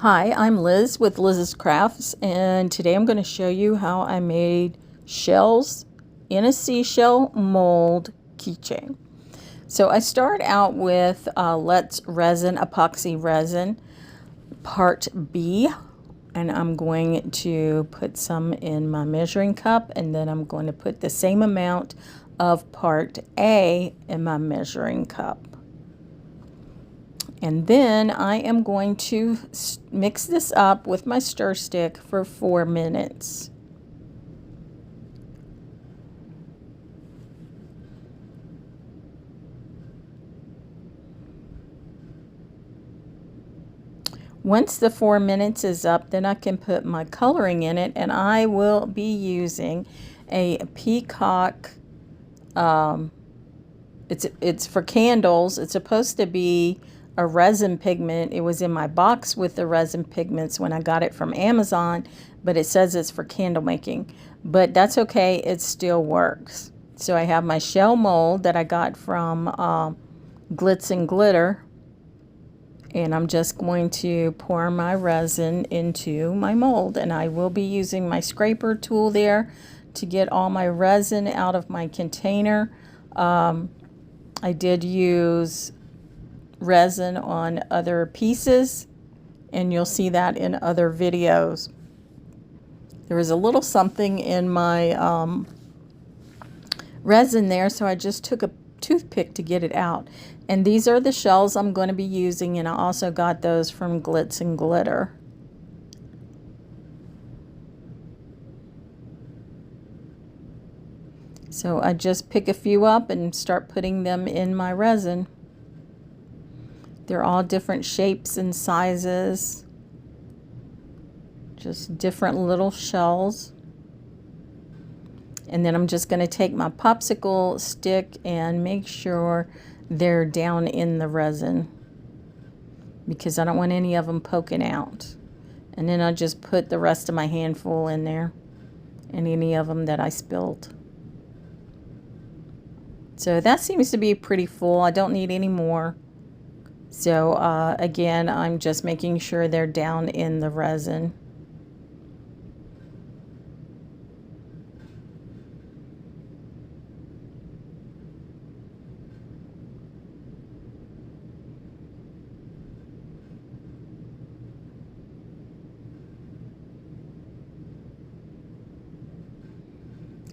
Hi, I'm Liz with Liz's Crafts, and today I'm going to show you how I made shells in a seashell mold keychain. So I start out with Let's Resin Epoxy Resin Part B, and I'm going to put some in my measuring cup, and then I'm going to put the same amount of Part A in my measuring cup. And then I am going to mix this up with my stir stick for 4 minutes. Once the 4 minutes is up, then I can put my coloring in it, and I will be using a peacock. It's for candles. It's supposed to be a resin pigment. It was in my box with the resin pigments when I got it from Amazon, but it says it's for candle making. But that's okay, it still works. So I have my shell mold that I got from Glitz and Glitter, and I'm just going to pour my resin into my mold, and I will be using my scraper tool there to get all my resin out of my container. I did use resin on other pieces, and you'll see that in other videos. There was a little something in my resin there, so I just took a toothpick to get it out. And these are the shells I'm going to be using, and I also got those from Glitz and Glitter. So I just pick a few up and start putting them in my resin. They're all different shapes and sizes, just different little shells. And then I'm just going to take my popsicle stick and make sure they're down in the resin, because I don't want any of them poking out. And then I'll just put the rest of my handful in there, and any of them that I spilled. So that seems to be pretty full. I don't need any more. So again, I'm just making sure they're down in the resin.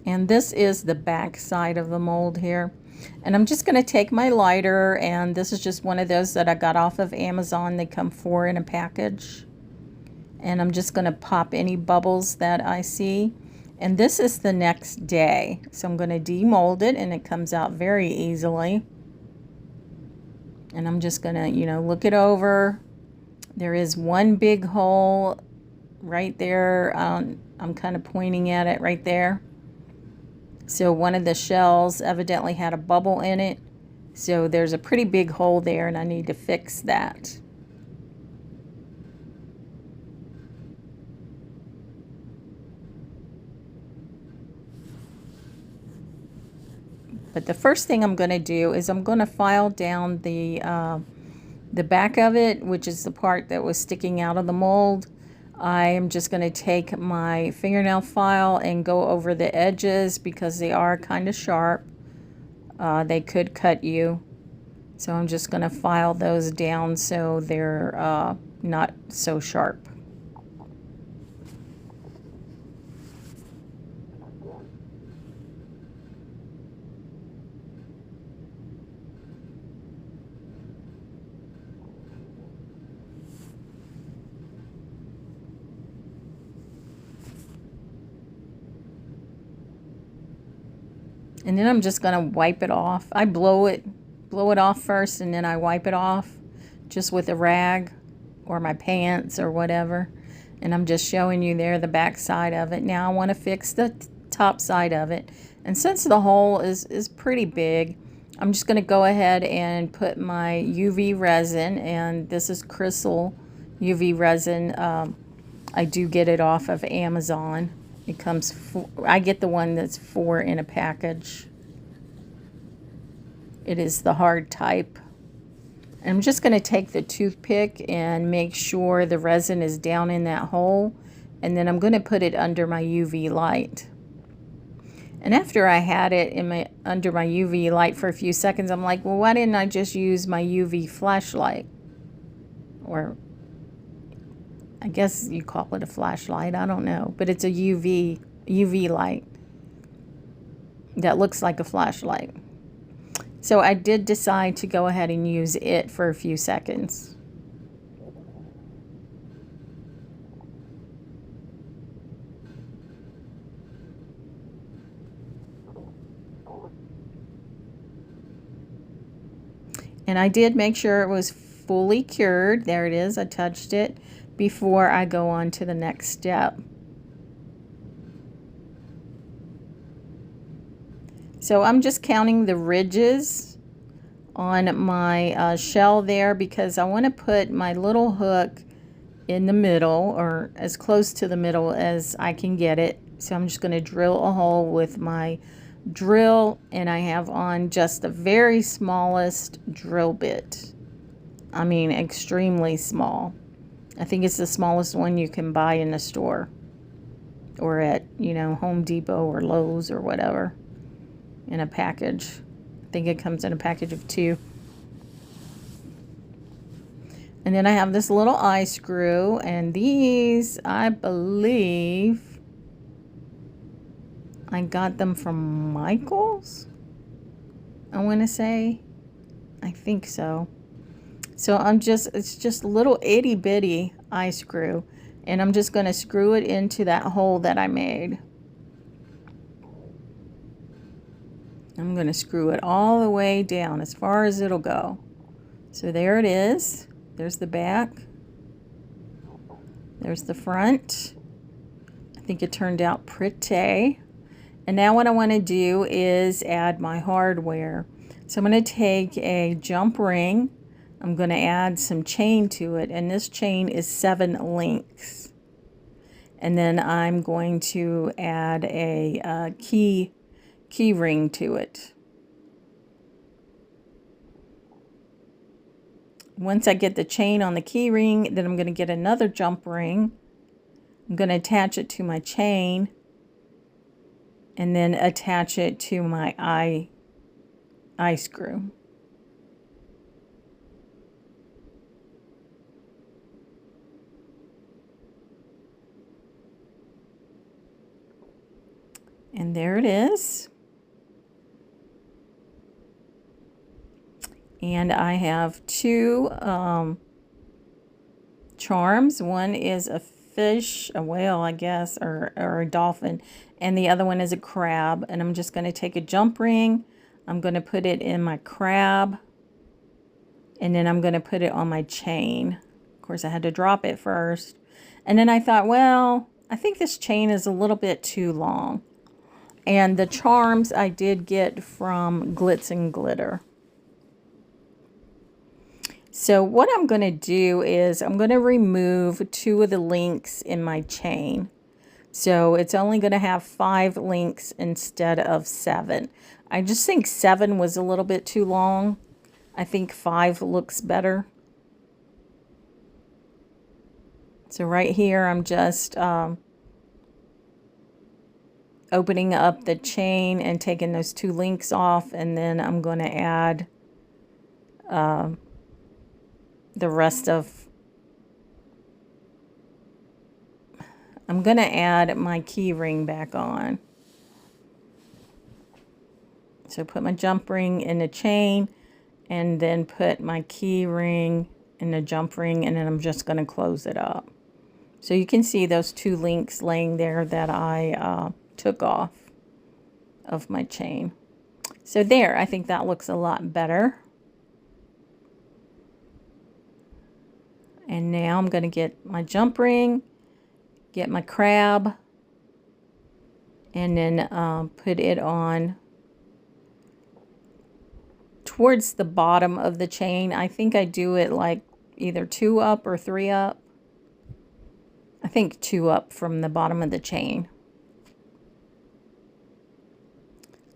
And this is the back side of the mold here. And I'm just going to take my lighter, and this is just one of those that I got off of Amazon. They come 4 in a package. And I'm just going to pop any bubbles that I see. And this is the next day. So I'm going to demold it, and it comes out very easily. And I'm just going to, look it over. There is one big hole right there. I'm kind of pointing at it right there. So one of the shells evidently had a bubble in it. So there's a pretty big hole there, and I need to fix that. But the first thing I'm going to do is I'm going to file down the back of it, which is the part that was sticking out of the mold. I am just going to take my fingernail file and go over the edges, because they are kind of sharp. They could cut you. So I'm just going to file those down so they're not so sharp. And then I'm just going to wipe it off. I blow it off first, and then I wipe it off just with a rag or my pants or whatever. And I'm just showing you there the back side of it. Now I want to fix the top side of it. And since the hole is pretty big, I'm just going to go ahead and put my UV resin, and this is Crystal UV resin. I do get it off of Amazon. It comes, I get the one that's 4 in a package. It is the hard type. I'm just going to take the toothpick and make sure the resin is down in that hole, and then I'm going to put it under my UV light. And after I had it under my UV light for a few seconds, I'm like, well, why didn't I just use my UV flashlight? Or I guess you call it a flashlight, I don't know, but it's a UV light that looks like a flashlight. So I did decide to go ahead and use it for a few seconds. And I did make sure it was fully cured. There it is, I touched it before I go on to the next step. So I'm just counting the ridges on my shell there because I want to put my little hook in the middle, or as close to the middle as I can get it. So I'm just going to drill a hole with my drill, and I have on just the very smallest drill bit. I mean, extremely small. I think it's the smallest one you can buy in the store or at, you know, Home Depot or Lowe's or whatever. In a package. I think it comes in a package of 2. And then I have this little eye screw, and these, I believe I got them from Michael's, I want to say. I think so. So it's just a little itty bitty eye screw, and I'm just going to screw it into that hole that I made. I'm going to screw it all the way down as far as it'll go. So there it is. There's the back. There's the front. I think it turned out pretty. And now what I want to do is add my hardware. So I'm going to take a jump ring. I'm going to add some chain to it. And this chain is 7 links. And then I'm going to add a key ring to it. Once I get the chain on the key ring, then I'm going to get another jump ring. I'm going to attach it to my chain and then attach it to my eye screw. And there it is. And I have 2 charms. One is a fish, a whale, I guess, or a dolphin, and the other one is a crab. And I'm just going to take a jump ring. I'm going to put it in my crab, and then I'm going to put it on my chain. Of course, I had to drop it first. And then I thought, well, I think this chain is a little bit too long. And the charms I did get from Glitz and Glitter. So what I'm going to do is I'm going to remove 2 of the links in my chain. So it's only going to have 5 links instead of 7. I just think 7 was a little bit too long. I think 5 looks better. So right here I'm just opening up the chain and taking those 2 links off, and then I'm going to add the rest of, I'm going to add my key ring back on. So put my jump ring in the chain and then put my key ring in the jump ring, and then I'm just going to close it up. So you can see those 2 links laying there that I took off of my chain. So there, I think that looks a lot better. And now I'm going to get my jump ring, get my crab, and then put it on towards the bottom of the chain. I think I do it like either 2 up or 3 up. I think 2 up from the bottom of the chain.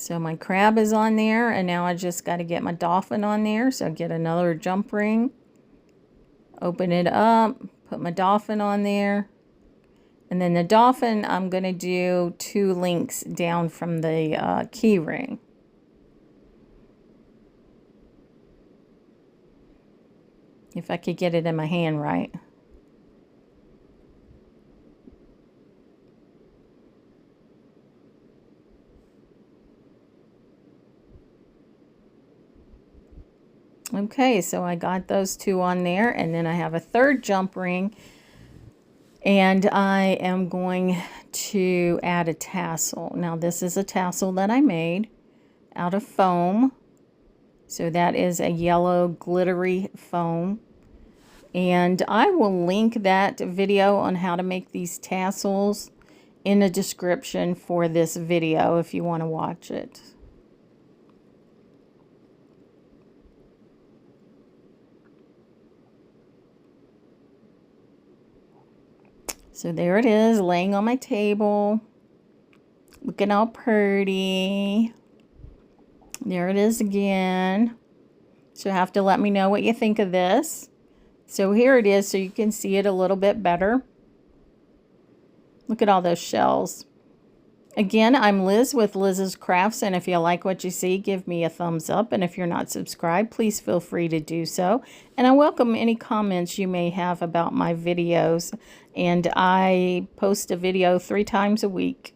So my crab is on there, and now I just got to get my dolphin on there. So get another jump ring, open it up, put my dolphin on there. And then the dolphin, I'm going to do 2 links down from the key ring. If I could get it in my hand right. Okay, so I got those 2 on there, and then I have a 3rd jump ring, and I am going to add a tassel. Now this is a tassel that I made out of foam. So that is a yellow glittery foam. And I will link that video on how to make these tassels in the description for this video if you want to watch it. So there it is, laying on my table, looking all pretty. There it is again. So you have to let me know what you think of this. So here it is, so you can see it a little bit better. Look at all those shells. Again, I'm Liz with Liz's Crafts, and if you like what you see, give me a thumbs up. And if you're not subscribed, please feel free to do so. And I welcome any comments you may have about my videos. And I post a video 3 times a week.